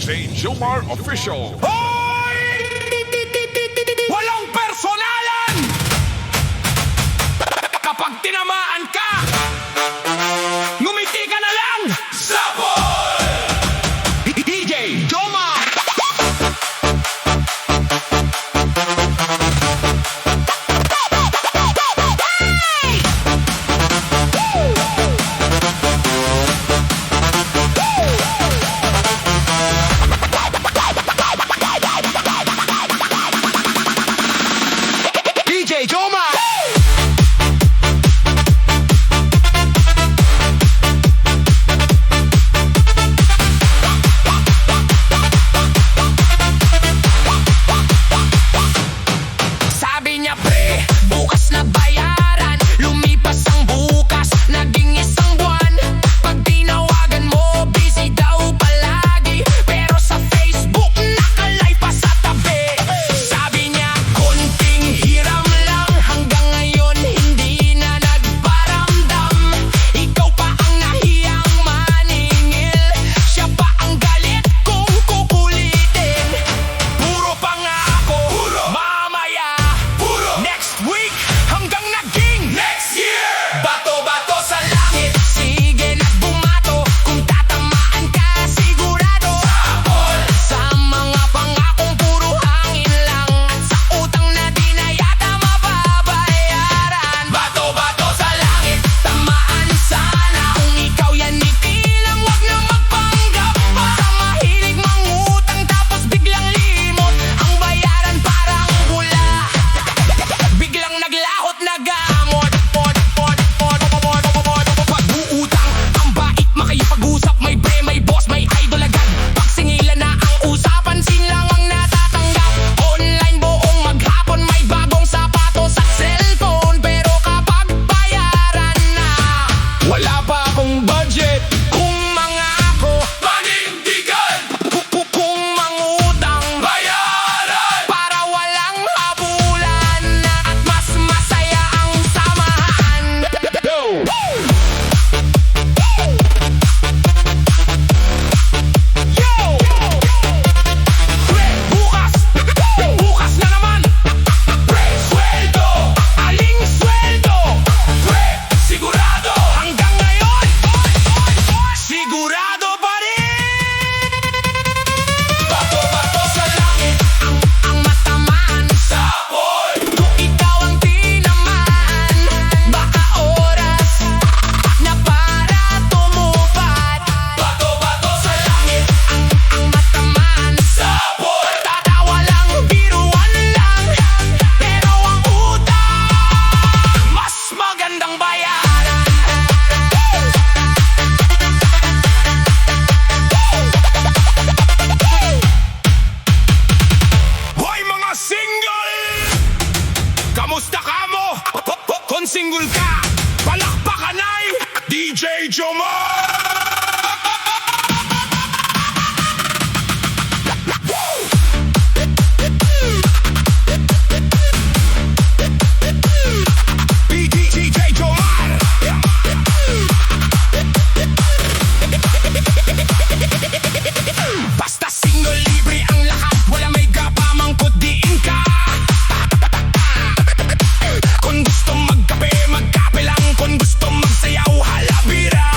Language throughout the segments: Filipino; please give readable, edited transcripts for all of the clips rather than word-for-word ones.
DJ Djjoemar Official. Hoy! Walang personalan! Kapag tinamaan ka, ngumiti ka na lang! Sabol! DJ Djjoemar! DJ Djjoemar! Sabi niya pre, bukas na bayaran. Lumipas ang bukas, naging isang buwan. Pag tinawagan mo, busy daw palagi. Pero sa Facebook, nakalive pa sa tabi. Sabi niya, konting hiram lang. Hanggang ngayon, hindi na nagparamdam. Ikaw pa ang nahiyang maningil. Siya pa ang galit kung kukulitin. Puro pangako, mamaya, next week, hanggang naging next year. Bato-bato sa langit, sige na bumato. Kung tatamaan ka, sigurado. Sabol! Sa mga pangakong puro hangin lang. At sa utang na di na yata mababayaran. Bato-bato sa langit, tamaan sana. Kung ikaw yan itilang, wag na magpanggap pa. Sa mahilig mangutang tapos biglang limot. Ang bayaran parang bula, biglang naglahot na gamot. Pag-uutang, ang bait makipag-usap. May pre, may boss, may idol agad. Pag singilan na ang usapan, sin lang ang natatanggap. Online buong maghapon, may bagong sapatos at cellphone. Pero kapag bayaran na, wala pa akong budget. Kung mangako, panindigan. Kung mangutang, bayaran. Para walang habulan at mas masaya ang samahan. Go! Yo! Pre, bukas na naman. Pre, sweldo, aling sweldo. Pre, sigurado. Hanggang ngayon, sigurado pa rin. Bato-bato sa langit, ang matamaan. Sabol! Kung ikaw ang tinamaan, baka oras na para tumupad. Bato-bato sa langit, ang matamaan. Sabol! Tatawa lang, biruan lang. Pero ang utang, mas magandang bayaran. Hoy mga single! Kamusta ka mo? Kung single ka, palakpakan ay DJ Djjoemar! DJ Djjoemar! Basta single, libre ang lahat. Wala may kapamangkot, diin ka. Kung gusto magkape, magkape lang. Kung gusto magsayaw, halabira.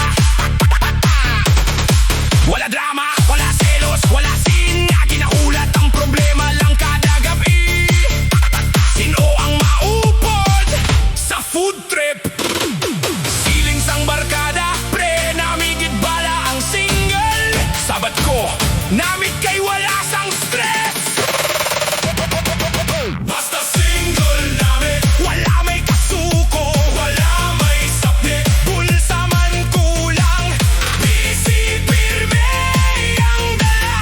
Wala drama, wala selos, wala sin. Ginahulat ang problema lang kada gabi. Sino ang maupod sa food trip? Siling sang barkada, pre, namigid bala ang single. Sabat ko, namit kay wala sang stress. Basta single namin, wala may kasuko, wala may sapne, bulsa man kulang, busy pirme ang dala.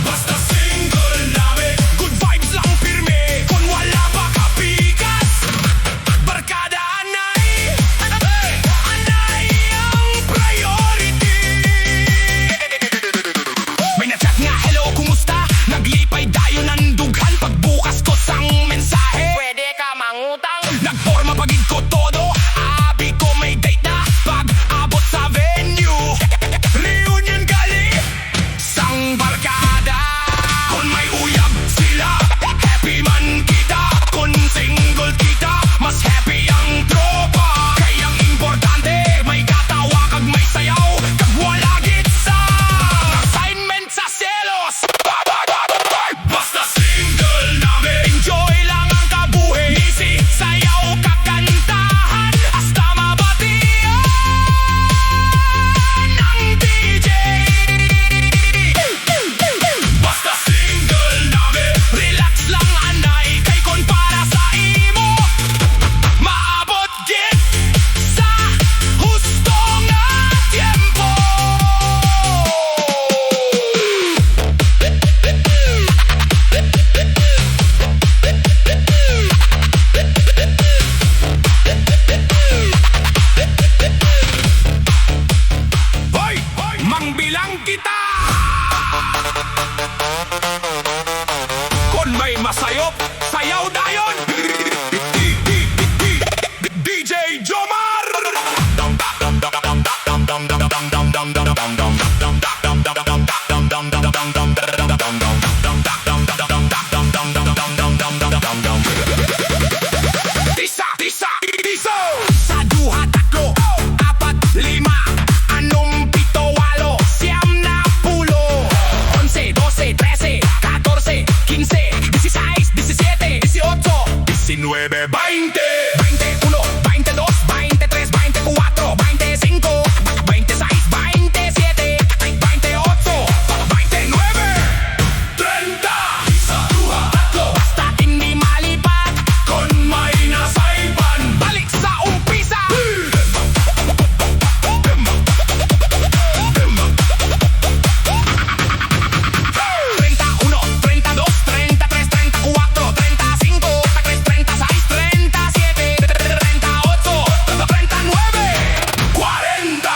Basta single namin, good vibes lang pirme, kung wala pa kapikas. Barkada anay ang priority. kita. Kung may masayop, sayaw dayon. DJ Djjoemar. Tisa, tisa, tiso. Sa duha, tatlo, apat, lima, anom, pito, walo, siyam na pulo. 11, 12, 13, 14, 15, 16, 17, 18, 19, 20. 21, 22, 23, 24, 25, 26, 27, 28, 29, 30. Isa, duha, tatlo. Basta't hindi malipat. Kung may nasaipan, balik sa umpisa. 31, 32, 33, 34, 35, 36, 37, 38, 39, 40,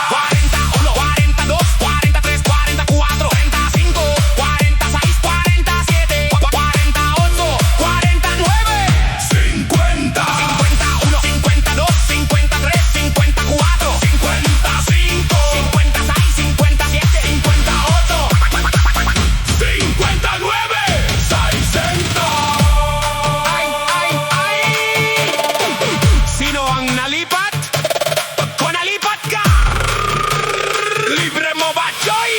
41, 42, 43, 44, 35, 46, 47, 48, 49, 50, 51, 52, 53, 54, 55, 56, 57, 58, 59, 60. Ay, ay, ay! Sino ang nalipat? Kung nalipat ka, libre mo ba, Joy?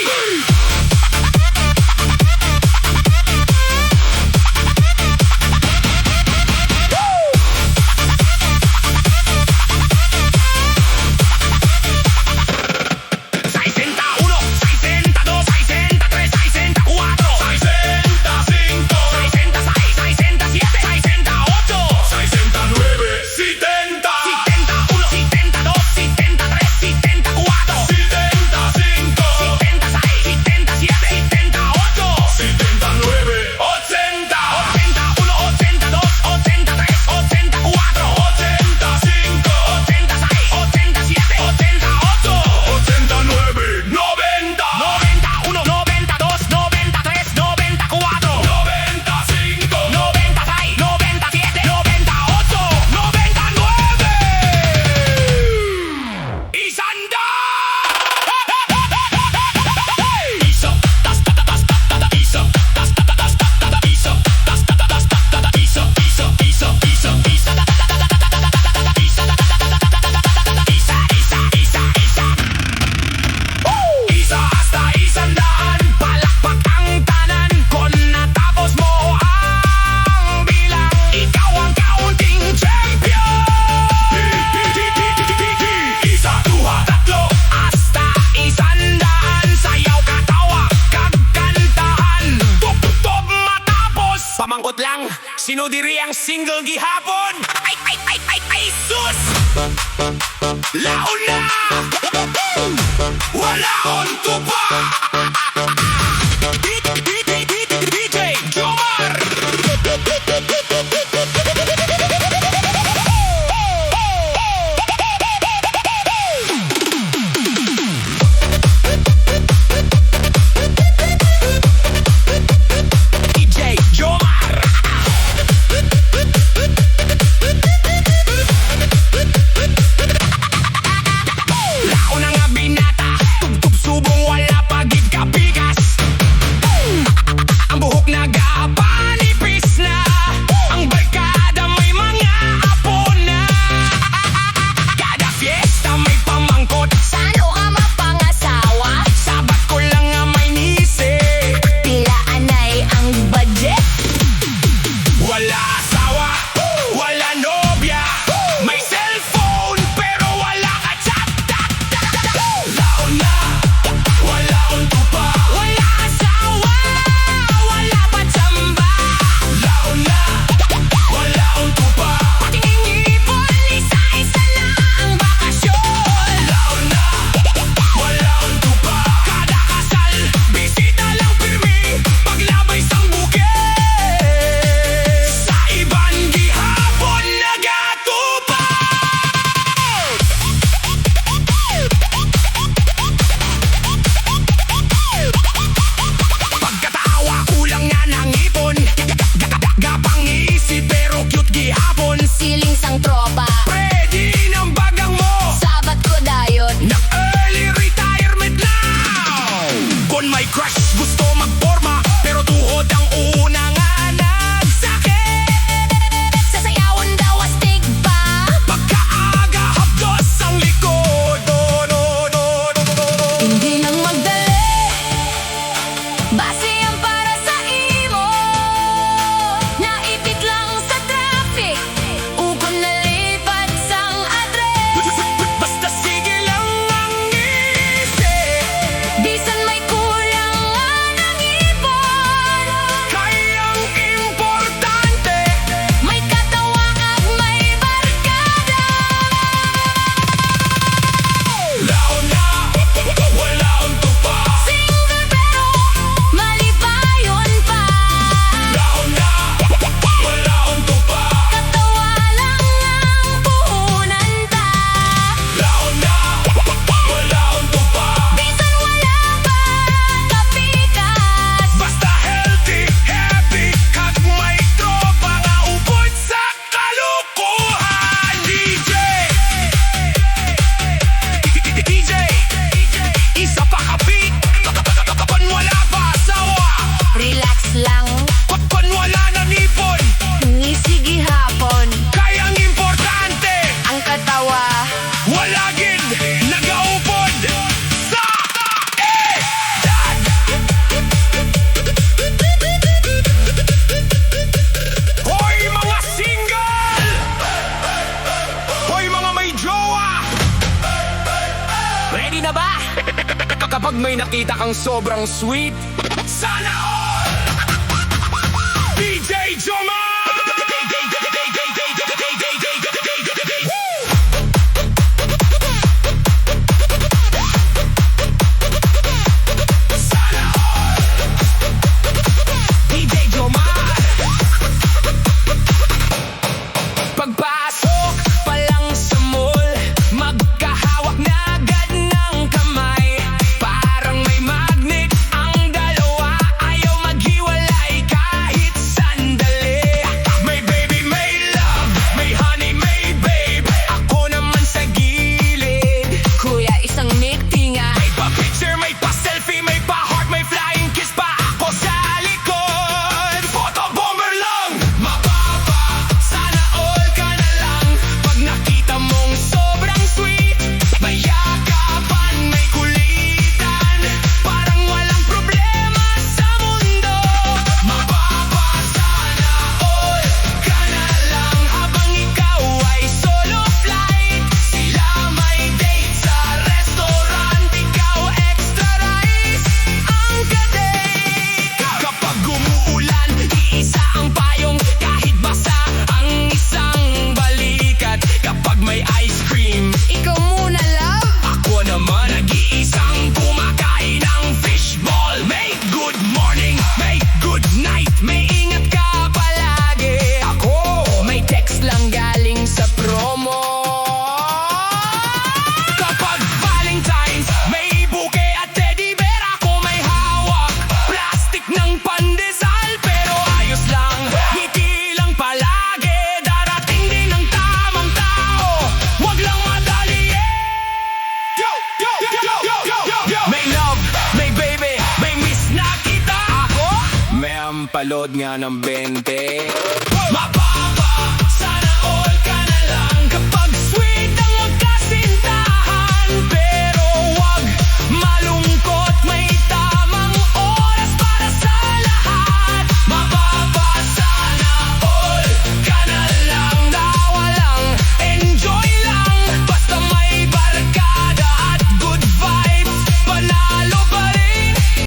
Sesenta uno, 62, 63, 64, 65, 66, 67, 68, 69, 70, 71, 72, 73, 74, 75, 76, 77, 78, 79, 80, 81, 82, 83, 84, 85, 86, 87, 88, 89, 90, 91, 92, 93, 94, 95, 96, 97, 98, 99. Isanda! Iso, tas ta ta tas ta ta ta iso, tas ta ta tas ta ta ta iso, tas ta ta tas ta ta ta iso, iso, iso, iso, iso, ta ta ta ta ta ta ta ta ta isa, ta ta ta ta ta ta ta ta ta isa, isa, isa, isa. Isa hasta isandaan, palakpak ang tanan. Kung natapos mo ang bilang, ikaw ang kaunting champion. Isa, duha, tatlo, hasta isandaan. Sayaw, katawa, kagkantahan. Tuptop matapos. Pamangkot lang, sino diri ang single gihapon? Ay, ay, ay, ay, ay, sus! Laon na! Wala on tupa! DJ Djjoemar! DJ Djjoemar! Laon na nga binata, tugtog subong wala pag Kapag may nakita kang sobrang sweet, sana all! DJ Djjoemar! Pagpasok pa lang sa mall, magkahawak na agad ng kamay. Parang may magnet ang dalawa, ayaw maghiwalay kahit sandali. May baby, may love, may honey, may babe, ako naman sa gilid. Kuya, isang meeting ah. May pa-picture, may pa-selfie, may pa-heart, may flying kiss pa ako sa likod. Photo bomber lang, mababa, sana all ka na lang. Pag nakita mong sobrang sweet, may yakapan, may kulitan, parang walang problema sa mundo. Mababa, sana all ka na lang. Habang ikaw ay solo flight, sila may date sa restaurant, ikaw extra rice ang kadate. Kapag umuulan, iisa ang payong, kahit basa ang isang balikat. Kapag may ice cream, Ikaw muna, love. ako naman nag-iisang kumakain ng fishball. May good morning, may good night, may ingat ka palagi. Ako, May text lang galing sa promo. kapag Valentine's, may buke at teddy bear, ako may hawak. Plastic ng pandesal, pero ayos lang, ngiti lang palagi. Darating din ang tamang tao, wag lang madali. May love, may baby, may miss na kita. Ako, may ampalod nga ng 20.